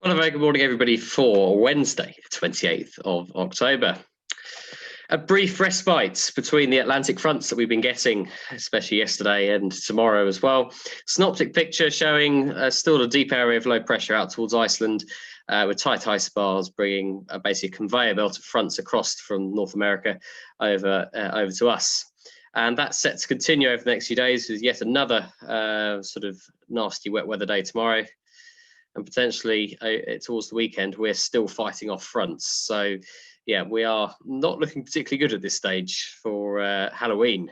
Well, a very good morning, everybody, for Wednesday, 28th of October. A brief respite between the Atlantic fronts that we've been getting, especially yesterday and tomorrow as well. Synoptic picture showing still a deep area of low pressure out towards Iceland, with tight ice bars bringing basically a conveyor belt of fronts across from North America over to us. And that's set to continue over the next few days with yet another sort of nasty wet weather day tomorrow. And potentially towards the weekend, we're still fighting off fronts. So yeah, we are not looking particularly good at this stage for Halloween.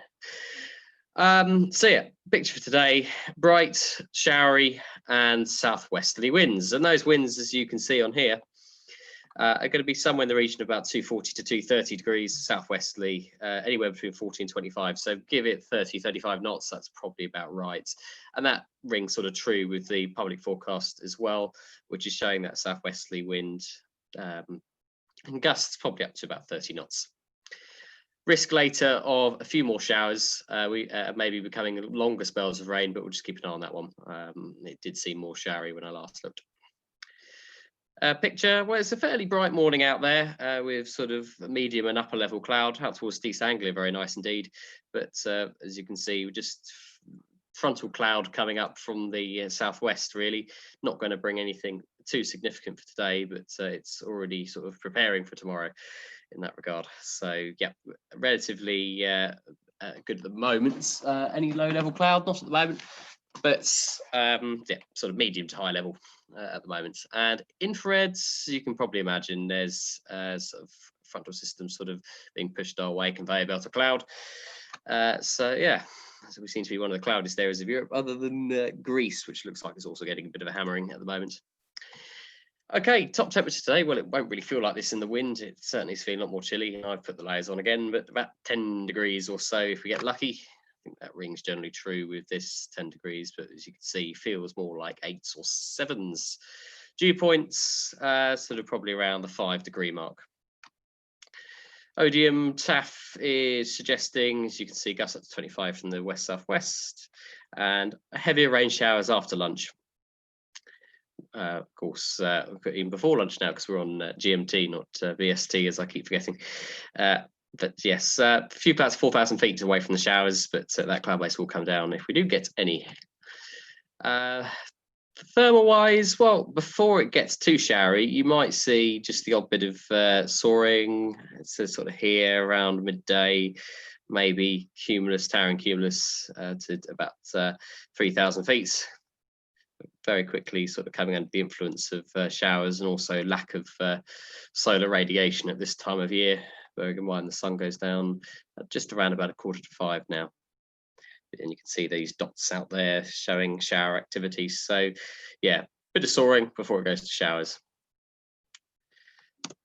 So yeah, picture for today, bright, showery and southwesterly winds. And those winds, as you can see on here, are going to be somewhere in the region of about 240 to 230 degrees southwesterly, anywhere between 40 and 25. So give it 30, 35 knots, that's probably about right. And that rings sort of true with the public forecast as well, which is showing that southwesterly wind and gusts probably up to about 30 knots. Risk later of a few more showers. We may be becoming longer spells of rain, but we'll just keep an eye on that one. It did seem more showery when I last looked. Picture, well, it's a fairly bright morning out there with sort of medium and upper level cloud out towards East Anglia, very nice indeed. But as you can see, we're just frontal cloud coming up from the southwest, really. Not going to bring anything too significant for today, but it's already sort of preparing for tomorrow in that regard. So yeah, relatively good at the moment. Any low level cloud? Not at the moment. But yeah, sort of medium to high level at the moment. And infrareds, you can probably imagine there's sort of frontal system sort of being pushed our way, conveyor belt of cloud. So yeah, so we seem to be one of the cloudiest areas of Europe, other than Greece, which looks like it's also getting a bit of a hammering at the moment. Okay, top temperature today. Well, it won't really feel like this in the wind. It certainly is feeling a lot more chilly. I've put the layers on again, but about 10 degrees or so if we get lucky. I think that rings generally true with this 10 degrees, but as you can see, feels more like 8s or 7s. Dew points sort of probably around the 5-degree mark. Odium TAF is suggesting, as you can see, gusts up to 25 from the west-southwest and heavier rain showers after lunch. Of course, even before lunch now, because we're on GMT, not VST, as I keep forgetting. But yes, a few clouds 4,000 feet away from the showers, but that cloud base will come down if we do get any. Thermal-wise, well, before it gets too showery, you might see just the odd bit of soaring. It's sort of here around midday, maybe cumulus, towering cumulus to about 3,000 feet. Very quickly sort of coming under the influence of showers and also lack of solar radiation at this time of year. Bearing in mind the sun goes down at just around about 4:45 now. And you can see these dots out there showing shower activity. So yeah, bit of soaring before it goes to showers.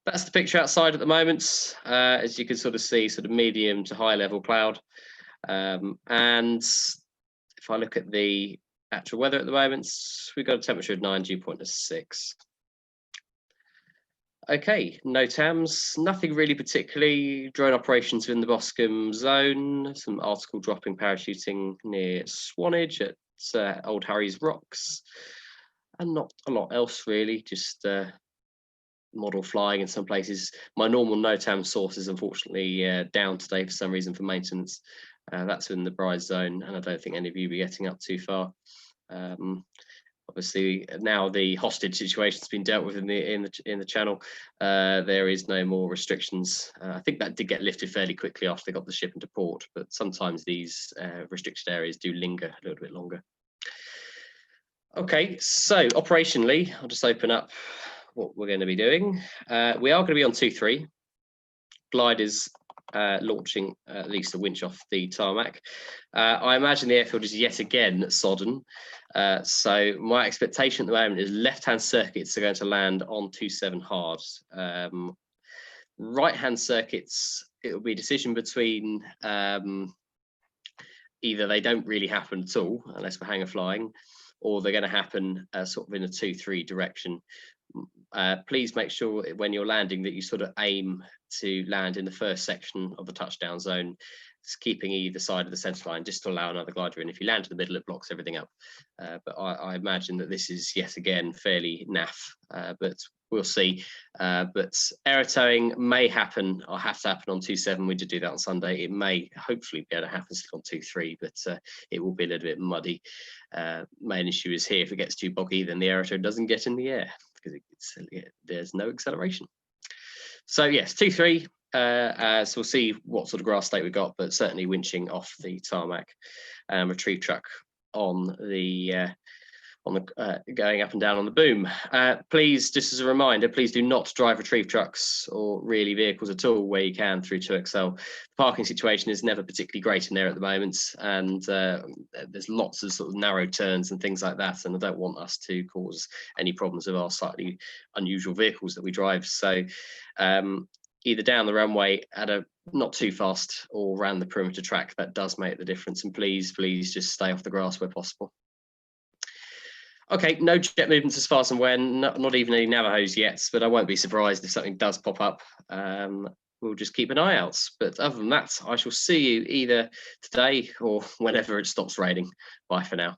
That's the picture outside at the moment. As you can sort of see, sort of medium to high level cloud. And if I look at the actual weather at the moment, we've got a temperature of 9, dew point of 6. Okay, no TAMs, nothing really particularly. Drone operations in the Boscombe zone, some article dropping parachuting near Swanage at Old Harry's Rocks, and not a lot else really, just model flying in some places. My normal no-TAM source is unfortunately down today for some reason for maintenance. That's in the Bride zone, and I don't think any of you will be getting up too far. Obviously, now the hostage situation has been dealt with in the channel. There is no more restrictions. I think that did get lifted fairly quickly after they got the ship into port, but sometimes these restricted areas do linger a little bit longer. Okay, so operationally, I'll just open up what we're going to be doing. We are going to be on 2-3. Gliders launching at least a winch off the tarmac. I imagine the airfield is yet again sodden. So my expectation at the moment is left-hand circuits are going to land on 2-7 hard. Right-hand circuits, it will be a decision between either they don't really happen at all, unless we're hanger flying, or they're going to happen sort of in a 2-3 direction. Please make sure when you're landing that you sort of aim to land in the first section of the touchdown zone. keeping either side of the centre line just to allow another glider in. If you land in the middle, it blocks everything up. But I imagine that this is yet again fairly naff, but we'll see. But error towing may happen, or have to happen on 2.7. We did do that on Sunday. It may hopefully be able to happen still on 2.3, but it will be a little bit muddy. Main issue is here, if it gets too boggy, then the error tow doesn't get in the air because there's no acceleration. So yes, 2.3. As we'll see what sort of grass state we got, but certainly winching off the tarmac. Retrieve truck on the going up and down on the boom. Please, just as a reminder, please do not drive retrieve trucks or really vehicles at all where you can through 2XL. The parking situation is never particularly great in there at the moment, and there's lots of sort of narrow turns and things like that, and I don't want us to cause any problems with our slightly unusual vehicles that we drive. So either down the runway at a not too fast or around the perimeter track, that does make the difference. And please just stay off the grass where possible. Okay, no jet movements as far as I'm aware, not even any Navajos yet, but I won't be surprised if something does pop up. We'll just keep an eye out. But other than that, I shall see you either today or whenever it stops raining. Bye for now.